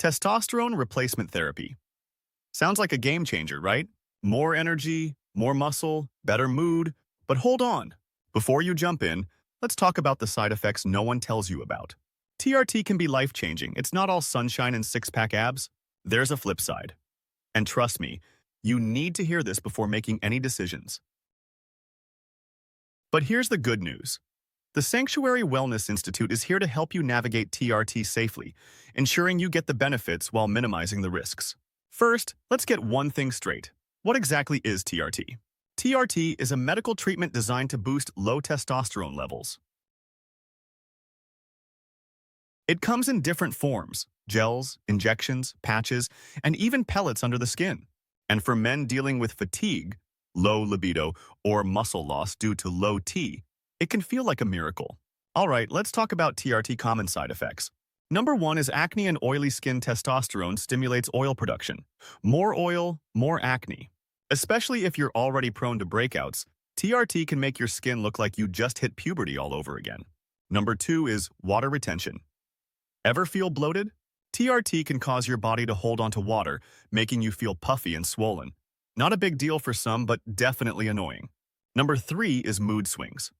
Testosterone replacement therapy. Sounds like a game changer, right? More energy, more muscle, better mood. But hold on. Before you jump in, let's talk about the side effects no one tells you about. TRT can be life-changing. It's not all sunshine and six-pack abs. There's a flip side. And trust me, you need to hear this before making any decisions. But here's the good news. The Sanctuary Wellness Institute is here to help you navigate TRT safely, ensuring you get the benefits while minimizing the risks. First, let's get one thing straight. What exactly is TRT? TRT is a medical treatment designed to boost low testosterone levels. It comes in different forms: gels, injections, patches, and even pellets under the skin. And for men dealing with fatigue, low libido, or muscle loss due to low T, it can feel like a miracle. All right, let's talk about TRT common side effects. Number 1 is acne and oily skin. Testosterone stimulates oil production. More oil, more acne. Especially if you're already prone to breakouts, TRT can make your skin look like you just hit puberty all over again. Number 2 is water retention. Ever feel bloated? TRT can cause your body to hold onto water, making you feel puffy and swollen. Not a big deal for some, but definitely annoying. Number 3 is mood swings.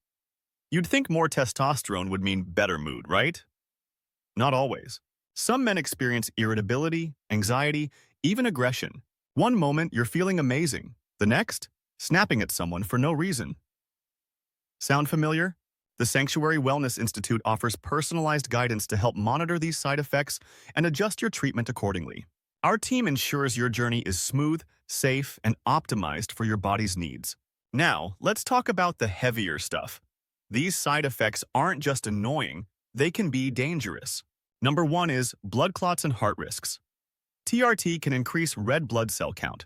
You'd think more testosterone would mean better mood, right? Not always. Some men experience irritability, anxiety, even aggression. One moment, you're feeling amazing. The next, snapping at someone for no reason. Sound familiar? The Sanctuary Wellness Institute offers personalized guidance to help monitor these side effects and adjust your treatment accordingly. Our team ensures your journey is smooth, safe, and optimized for your body's needs. Now, let's talk about the heavier stuff. These side effects aren't just annoying, they can be dangerous. Number 1 is blood clots and heart risks. TRT can increase red blood cell count.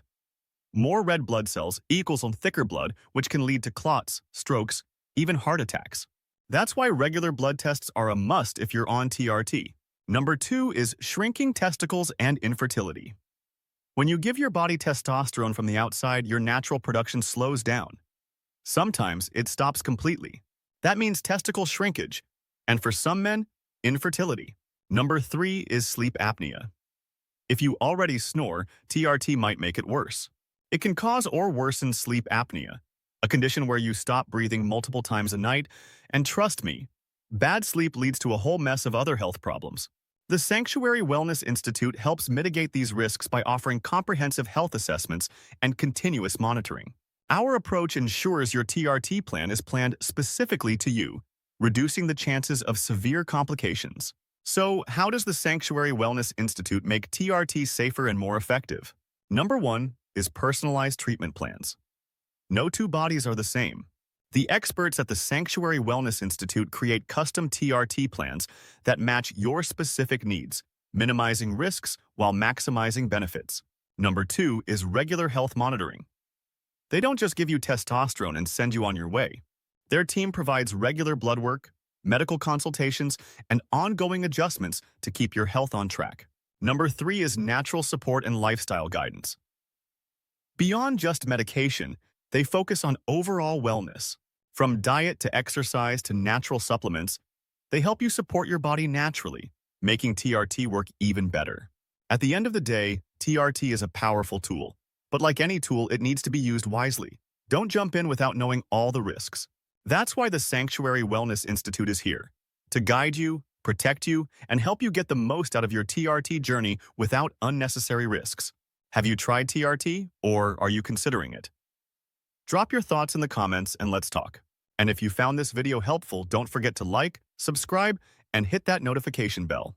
More red blood cells equals on thicker blood, which can lead to clots, strokes, even heart attacks. That's why regular blood tests are a must if you're on TRT. Number 2 is shrinking testicles and infertility. When you give your body testosterone from the outside, your natural production slows down. Sometimes it stops completely. That means testicle shrinkage, and for some men, infertility. Number 3 is sleep apnea. If you already snore, TRT might make it worse. It can cause or worsen sleep apnea, a condition where you stop breathing multiple times a night, and trust me, bad sleep leads to a whole mess of other health problems. The Sanctuary Wellness Institute helps mitigate these risks by offering comprehensive health assessments and continuous monitoring. Our approach ensures your TRT plan is planned specifically to you, reducing the chances of severe complications. So, how does the Sanctuary Wellness Institute make TRT safer and more effective? Number 1 is personalized treatment plans. No two bodies are the same. The experts at the Sanctuary Wellness Institute create custom TRT plans that match your specific needs, minimizing risks while maximizing benefits. Number 2 is regular health monitoring. They don't just give you testosterone and send you on your way. Their team provides regular blood work, medical consultations, and ongoing adjustments to keep your health on track. Number 3 is natural support and lifestyle guidance. Beyond just medication, they focus on overall wellness. From diet to exercise to natural supplements, they help you support your body naturally, making TRT work even better. At the end of the day, TRT is a powerful tool. But like any tool, it needs to be used wisely. Don't jump in without knowing all the risks. That's why the Sanctuary Wellness Institute is here, to guide you, protect you, and help you get the most out of your TRT journey without unnecessary risks. Have you tried TRT, or are you considering it? Drop your thoughts in the comments and let's talk. And if you found this video helpful, don't forget to like, subscribe, and hit that notification bell.